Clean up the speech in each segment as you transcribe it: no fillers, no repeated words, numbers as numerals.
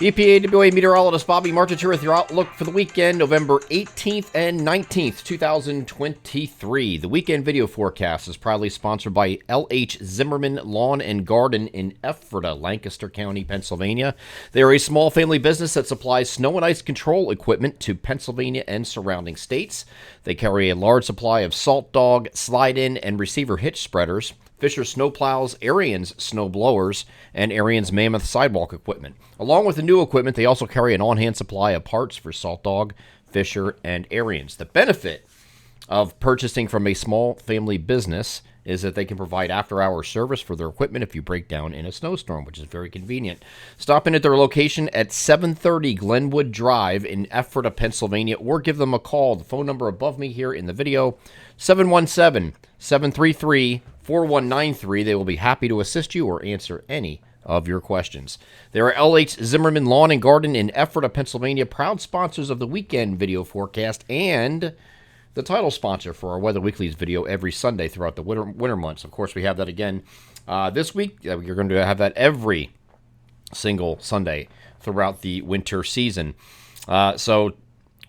EPAWA meteorologist Bobby Martin here with your outlook for the weekend, November 18th and 19th, 2023. The weekend video forecast is proudly sponsored by L.H. Zimmerman Lawn and Garden in Ephrata, Lancaster County, Pennsylvania. They are a small family business that supplies snow and ice control equipment to Pennsylvania and surrounding states. They carry a large supply of salt dog, slide-in, and receiver hitch spreaders, Fisher snowplows, Ariens snow blowers, and Ariens Mammoth sidewalk equipment. Along with the new equipment, they also carry an on-hand supply of parts for Salt Dog, Fisher, and Ariens. The benefit of purchasing from a small family business is that they can provide after-hour service for their equipment if you break down in a snowstorm, which is very convenient. Stop in at their location at 730 Glenwood Drive in Ephrata, Pennsylvania, or give them a call. The phone number above me here in the video, 717-733-4193. They will be happy to assist you or answer any of your questions. They are L.H. Zimmerman Lawn and Garden in Ephrata, Pennsylvania, proud sponsors of the weekend video forecast and the title sponsor for our Weather Weeklies video every Sunday throughout the winter months. Of course, we have that again this week. You're going to have that every single Sunday throughout the winter season. So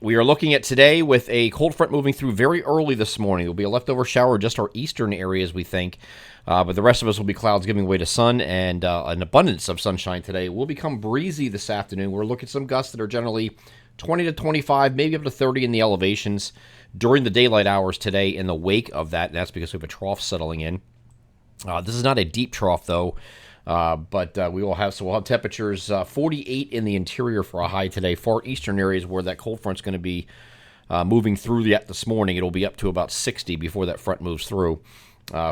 we are looking at today with a cold front moving through very early this morning. There will be a leftover shower just our eastern areas, we think. But the rest of us will be clouds giving way to sun and an abundance of sunshine today. It will become breezy this afternoon. We're looking at some gusts that are generally 20 to 25, maybe up to 30 in the elevations during the daylight hours today in the wake of that. And that's because we have a trough settling in. This is not a deep trough, though. But we'll have temperatures 48 in the interior for a high today. Far eastern areas where that cold front's going to be moving through yet this morning. It'll be up to about 60 before that front moves through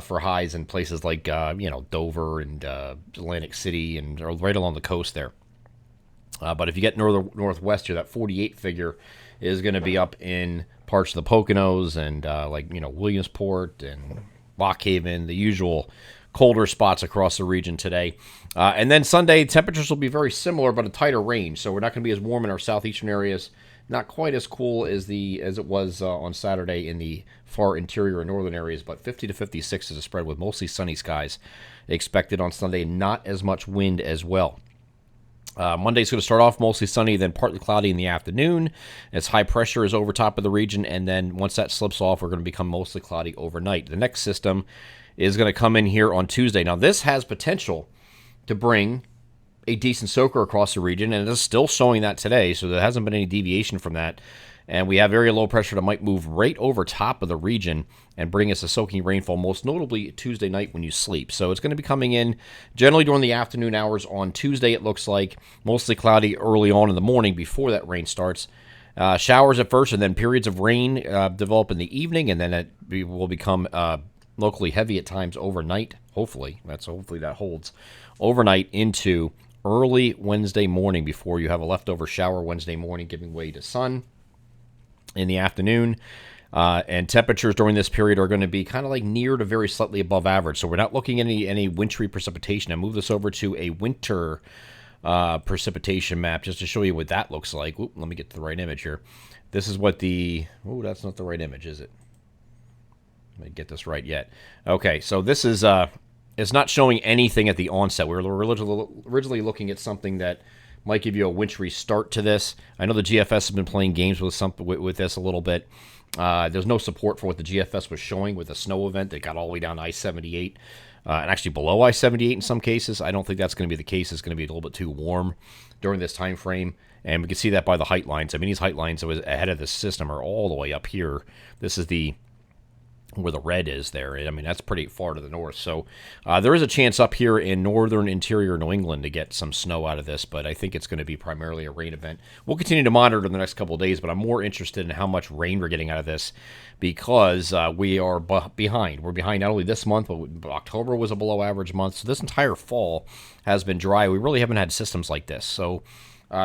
for highs in places like Dover and Atlantic City and right along the coast there. But if you get northwest here, that 48 figure is going to be up in parts of the Poconos and Williamsport and Lock Haven, the usual colder spots across the region today. And then Sunday, temperatures will be very similar, but a tighter range. So we're not going to be as warm in our southeastern areas. Not quite as cool as it was on Saturday in the far interior and northern areas, but 50 to 56 is a spread with mostly sunny skies expected on Sunday. Not as much wind as well. Monday's going to start off mostly sunny, then partly cloudy in the afternoon as high pressure is over top of the region, and then once that slips off, we're going to become mostly cloudy overnight. The next system is going to come in here on Tuesday. Now, this has potential to bring a decent soaker across the region, and it is still showing that today, so there hasn't been any deviation from that. And we have very low pressure that might move right over top of the region and bring us a soaking rainfall, most notably Tuesday night when you sleep. So it's going to be coming in generally during the afternoon hours on Tuesday, it looks like. Mostly cloudy early on in the morning before that rain starts. Showers at first, and then periods of rain develop in the evening, and then it will become locally heavy at times overnight. Hopefully that holds overnight into early Wednesday morning before you have a leftover shower Wednesday morning giving way to sun in the afternoon. And temperatures during this period are going to be kind of like near to very slightly above average. So we're not looking at any wintry precipitation. I move this over to a winter precipitation map just to show you what that looks like. Oop, let me get to the right image here. This is what that's not the right image, is it? Let me get this right yet. Okay, so this is it's not showing anything at the onset. We were originally looking at something that might give you a wintry start to this. I know the GFS has been playing games with this a little bit. There's no support for what the GFS was showing with the snow event. They got all the way down to I-78 and actually below I-78 in some cases. I don't think that's going to be the case. It's going to be a little bit too warm during this time frame, and we can see that by the height lines. I mean, these height lines that was ahead of the system are all the way up here. This is where the red is there. I mean, that's pretty far to the north. So there is a chance up here in northern interior New England to get some snow out of this, but I think it's going to be primarily a rain event. We'll continue to monitor in the next couple of days, but I'm more interested in how much rain we're getting out of this because we are behind. We're behind not only this month, but October was a below average month. So this entire fall has been dry. We really haven't had systems like this. So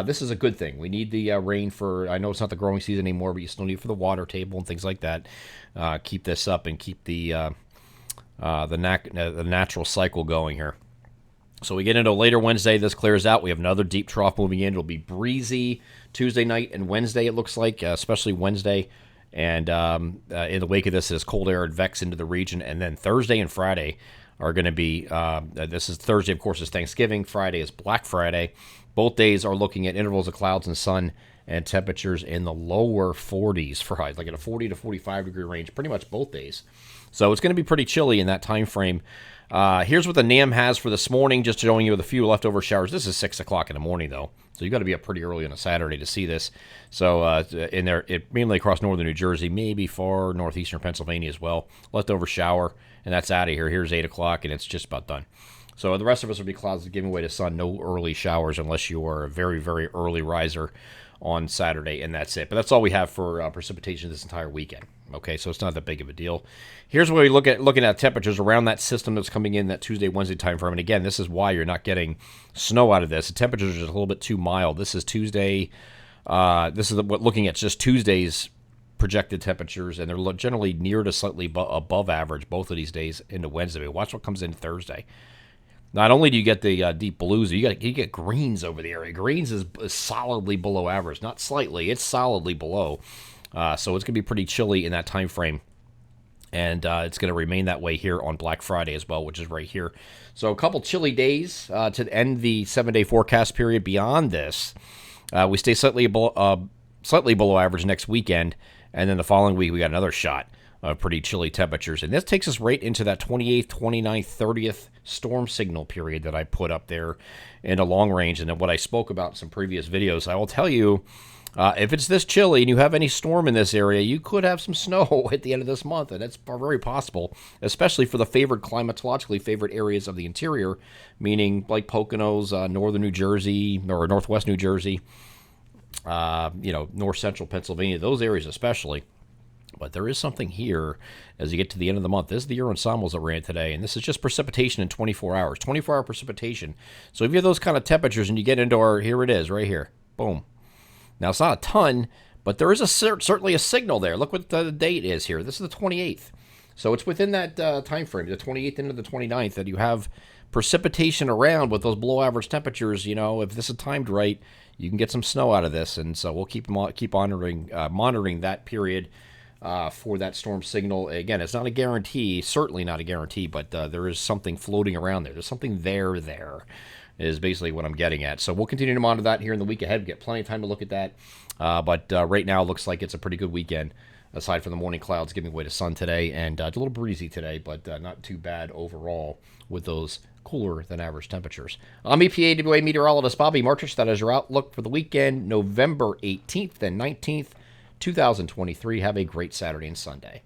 this is a good thing. We need the rain for, I know it's not the growing season anymore, but you still need it for the water table and things like that. Keep this up and keep the natural cycle going here. So we get into later Wednesday. This clears out. We have another deep trough moving in. It'll be breezy Tuesday night and Wednesday, it looks like, especially Wednesday. And in the wake of this, cold air advects into the region. And then Thursday and Friday are going to be, this is Thursday, of course, is Thanksgiving. Friday is Black Friday. Both days are looking at intervals of clouds and sun and temperatures in the lower 40s for highs, like at a 40 to 45 degree range, pretty much both days. So it's going to be pretty chilly in that time frame. Here's what the NAM has for this morning, just showing you the few leftover showers. This is 6 o'clock in the morning, though, so you got to be up pretty early on a Saturday to see this. So in there, mainly across northern New Jersey, maybe far northeastern Pennsylvania as well. Leftover shower, and that's out of here. Here's 8 o'clock, and it's just about done. So the rest of us will be clouds giving way to sun. No early showers unless you are a very, very early riser on Saturday, and that's it. But that's all we have for precipitation this entire weekend. Okay, so it's not that big of a deal. Here's where we looking at temperatures around that system that's coming in that Tuesday, Wednesday time frame. And again, this is why you're not getting snow out of this. The temperatures are just a little bit too mild. This is Tuesday. This is looking at just Tuesday's projected temperatures, and they're generally near to slightly above average both of these days into Wednesday. Watch what comes in Thursday. Not only do you get the deep blues, you get greens over the area. Greens is solidly below average, not slightly. It's solidly below. So it's going to be pretty chilly in that time frame. And it's going to remain that way here on Black Friday as well, which is right here. So a couple chilly days to end the 7-day forecast period. Beyond this, we stay slightly below average next weekend. And then the following week, we got another shot of pretty chilly temperatures. And this takes us right into that 28th, 29th, 30th storm signal period that I put up there in a long range. And then what I spoke about in some previous videos, I will tell you, if it's this chilly and you have any storm in this area, you could have some snow at the end of this month, and it's very possible, especially for the climatologically favored areas of the interior, meaning like Poconos, northern New Jersey, or northwest New Jersey, north central Pennsylvania, those areas especially. But there is something here as you get to the end of the month. This is the year ensembles that ran today, and this is just precipitation in 24 hours, 24-hour precipitation. So if you have those kind of temperatures and you get into here it is, right here, boom. Now, it's not a ton, but there is certainly a signal there. Look what the date is here. This is the 28th. So it's within that time frame, the 28th into the 29th, that you have precipitation around with those below average temperatures. If this is timed right, you can get some snow out of this. And so we'll keep monitoring that period for that storm signal. Again, it's not a guarantee, certainly not a guarantee, but there is something floating around there. There's something there is basically what I'm getting at. So we'll continue to monitor that here in the week ahead. We get plenty of time to look at that. But right now, it looks like it's a pretty good weekend, aside from the morning clouds giving way to sun today. And it's a little breezy today, but not too bad overall with those cooler than average temperatures. I'm EPA WA meteorologist Bobby Martrich. That is your outlook for the weekend, November 18th and 19th, 2023. Have a great Saturday and Sunday.